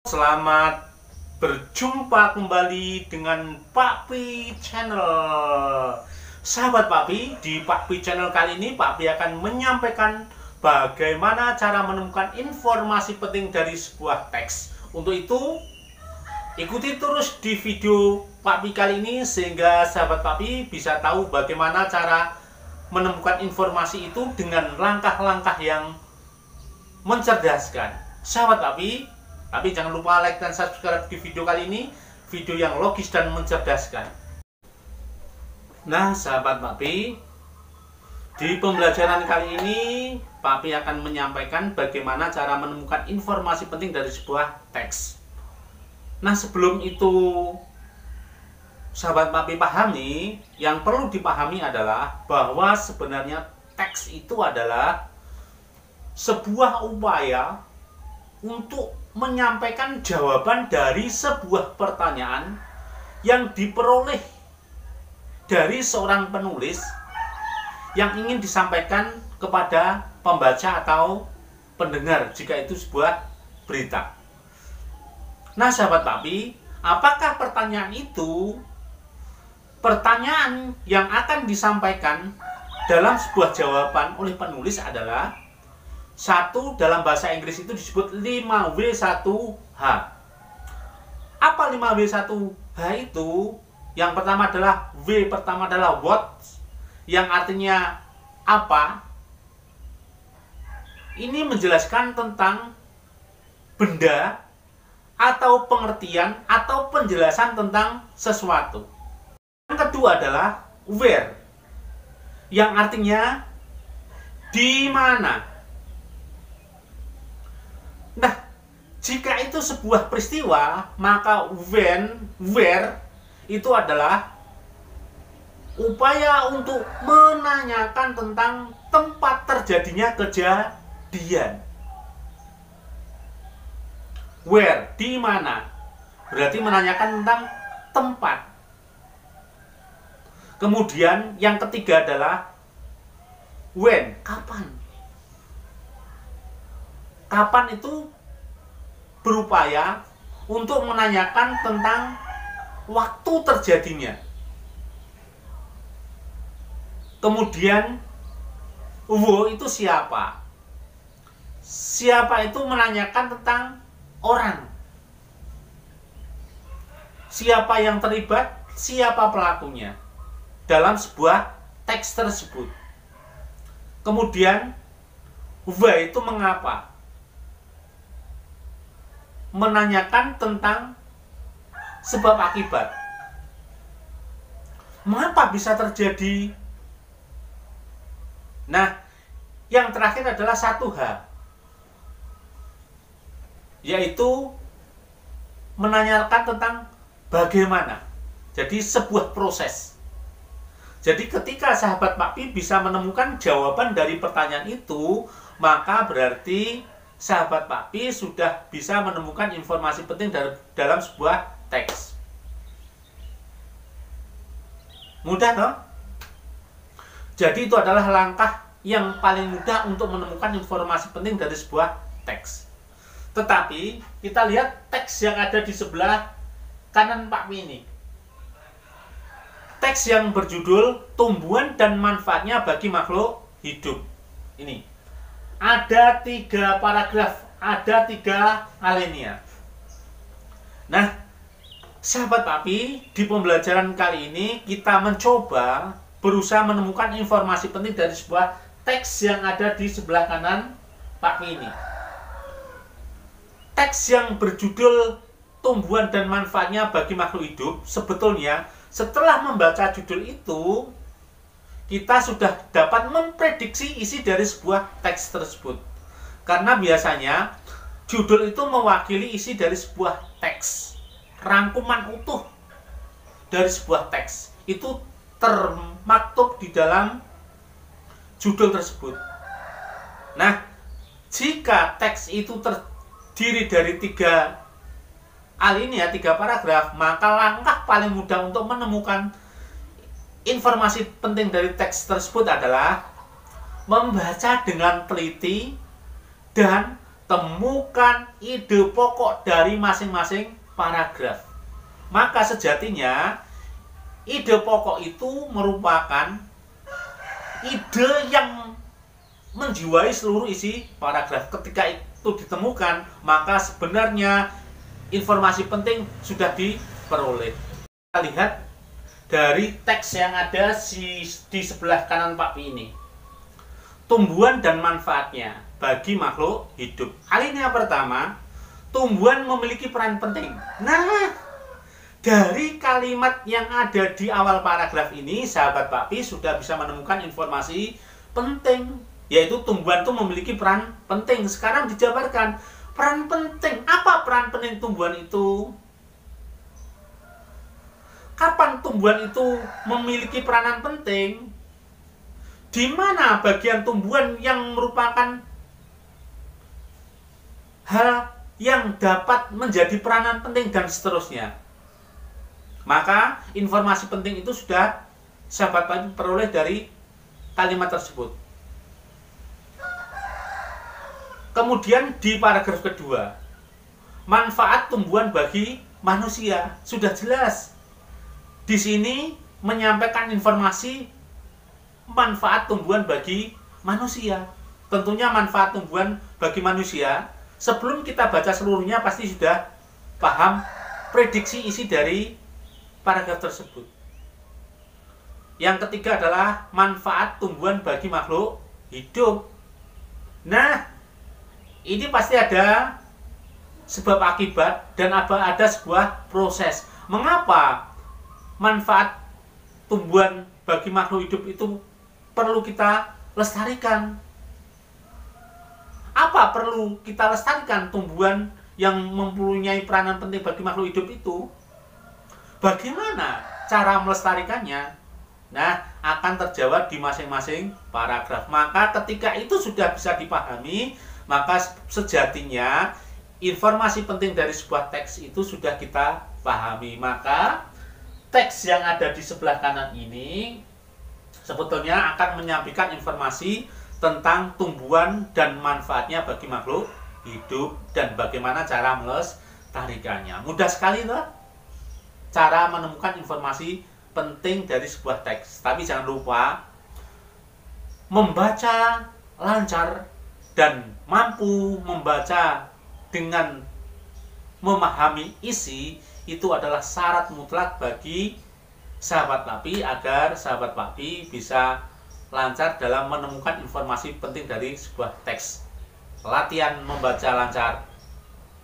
Selamat berjumpa kembali dengan Pak Pi Channel. Sahabat Pak Pi, di Pak Pi Channel kali ini Pak Pi akan menyampaikan bagaimana cara menemukan informasi penting dari sebuah teks. Untuk itu, ikuti terus di video Pak Pi kali ini sehingga sahabat Pak Pi bisa tahu bagaimana cara menemukan informasi itu dengan langkah-langkah yang mencerdaskan. Sahabat Pak Pi, tapi jangan lupa like dan subscribe di video kali ini, video yang logis dan mencerdaskan. Nah, sahabat Pak Pi, di pembelajaran kali ini Pak Pi akan menyampaikan bagaimana cara menemukan informasi penting dari sebuah teks. Nah, sebelum itu sahabat Pak Pi pahami, yang perlu dipahami adalah bahwa sebenarnya teks itu adalah sebuah upaya untuk menyampaikan jawaban dari sebuah pertanyaan yang diperoleh dari seorang penulis yang ingin disampaikan kepada pembaca atau pendengar jika itu sebuah berita. Nah, sahabat Pak Pi, apakah pertanyaan itu pertanyaan yang akan disampaikan dalam sebuah jawaban oleh penulis adalah satu, dalam bahasa Inggris itu disebut 5W1H. Apa 5W1H itu? Yang pertama adalah W pertama adalah what, yang artinya apa. Ini menjelaskan tentang benda atau pengertian atau penjelasan tentang sesuatu. Yang kedua adalah where, yang artinya di mana. Nah, jika itu sebuah peristiwa, maka when, where itu adalah upaya untuk menanyakan tentang tempat terjadinya kejadian. Where, di mana, berarti menanyakan tentang tempat. Kemudian yang ketiga adalah when, kapan. Kapan itu berupaya untuk menanyakan tentang waktu terjadinya. Kemudian wo itu siapa. Siapa itu menanyakan tentang orang. Siapa yang terlibat, siapa pelakunya dalam sebuah teks tersebut. Kemudian why itu mengapa. Menanyakan tentang sebab akibat. Mengapa bisa terjadi? Nah, yang terakhir adalah 1H, yaitu menanyakan tentang bagaimana. Jadi sebuah proses. Jadi ketika sahabat Pak Pi bisa menemukan jawaban dari pertanyaan itu, maka berarti sahabat Pak Pi sudah bisa menemukan informasi penting dalam sebuah teks. Mudah toh? Jadi itu adalah langkah yang paling mudah untuk menemukan informasi penting dari sebuah teks. Tetapi kita lihat teks yang ada di sebelah kanan Pak Pi ini. Teks yang berjudul Tumbuhan dan Manfaatnya bagi Makhluk Hidup. Ini ada 3 paragraf, ada 3 alinea. Nah, sahabat Pak Pi, di pembelajaran kali ini kita mencoba berusaha menemukan informasi penting dari sebuah teks yang ada di sebelah kanan Pak Pi ini. Teks yang berjudul Tumbuhan dan Manfaatnya bagi Makhluk Hidup, sebetulnya setelah membaca judul itu, kita sudah dapat memprediksi isi dari sebuah teks tersebut. Karena biasanya judul itu mewakili isi dari sebuah teks. Rangkuman utuh dari sebuah teks itu termaktub di dalam judul tersebut. Nah, jika teks itu terdiri dari 3 alinea, 3 paragraf, maka langkah paling mudah untuk menemukan informasi penting dari teks tersebut adalah membaca dengan teliti dan temukan ide pokok dari masing-masing paragraf. Maka sejatinya ide pokok itu merupakan ide yang menjiwai seluruh isi paragraf. Ketika itu ditemukan, maka sebenarnya informasi penting sudah diperoleh. Kita lihat dari teks yang ada di sebelah kanan Pak Pi ini. Tumbuhan dan manfaatnya bagi makhluk hidup. Alinea pertama, tumbuhan memiliki peran penting. Nah, dari kalimat yang ada di awal paragraf ini, sahabat Pak Pi sudah bisa menemukan informasi penting, yaitu tumbuhan itu memiliki peran penting. Sekarang dijabarkan, peran penting. Apa peran penting tumbuhan itu? Kapan tumbuhan itu memiliki peranan penting? Di mana bagian tumbuhan yang merupakan hal yang dapat menjadi peranan penting dan seterusnya. Maka informasi penting itu sudah sahabat Pak Pi peroleh dari kalimat tersebut. Kemudian di paragraf kedua, manfaat tumbuhan bagi manusia sudah jelas. Di sini menyampaikan informasi manfaat tumbuhan bagi manusia. Tentunya manfaat tumbuhan bagi manusia, sebelum kita baca seluruhnya pasti sudah paham prediksi isi dari paragraf tersebut. Yang ketiga adalah manfaat tumbuhan bagi makhluk hidup. Nah, ini pasti ada sebab akibat dan ada sebuah proses. Mengapa manfaat tumbuhan bagi makhluk hidup itu perlu kita lestarikan? Apa perlu kita lestarikan tumbuhan yang mempunyai peranan penting bagi makhluk hidup itu? Bagaimana cara melestarikannya? Nah, akan terjawab di masing-masing paragraf. Maka ketika itu sudah bisa dipahami, maka sejatinya informasi penting dari sebuah teks itu sudah kita pahami. Maka teks yang ada di sebelah kanan ini sebetulnya akan menyampaikan informasi tentang tumbuhan dan manfaatnya bagi makhluk hidup dan bagaimana cara melestarikannya. Mudah sekali loh cara menemukan informasi penting dari sebuah teks. Tapi jangan lupa membaca lancar dan mampu membaca dengan memahami isi itu adalah syarat mutlak bagi sahabat Pak Pi agar sahabat Pak Pi bisa lancar dalam menemukan informasi penting dari sebuah teks. Latihan membaca lancar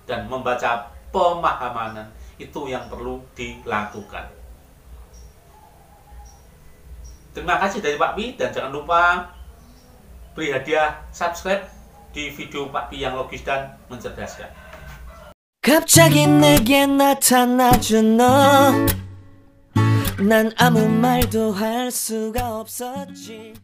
dan membaca pemahaman itu yang perlu dilakukan. Terima kasih dari Pak Pi dan jangan lupa beri hadiah subscribe di video Pak Pi yang logis dan mencerdaskan. 갑자기 내게 나타나준 너 난 아무 말도 할 수가 없었지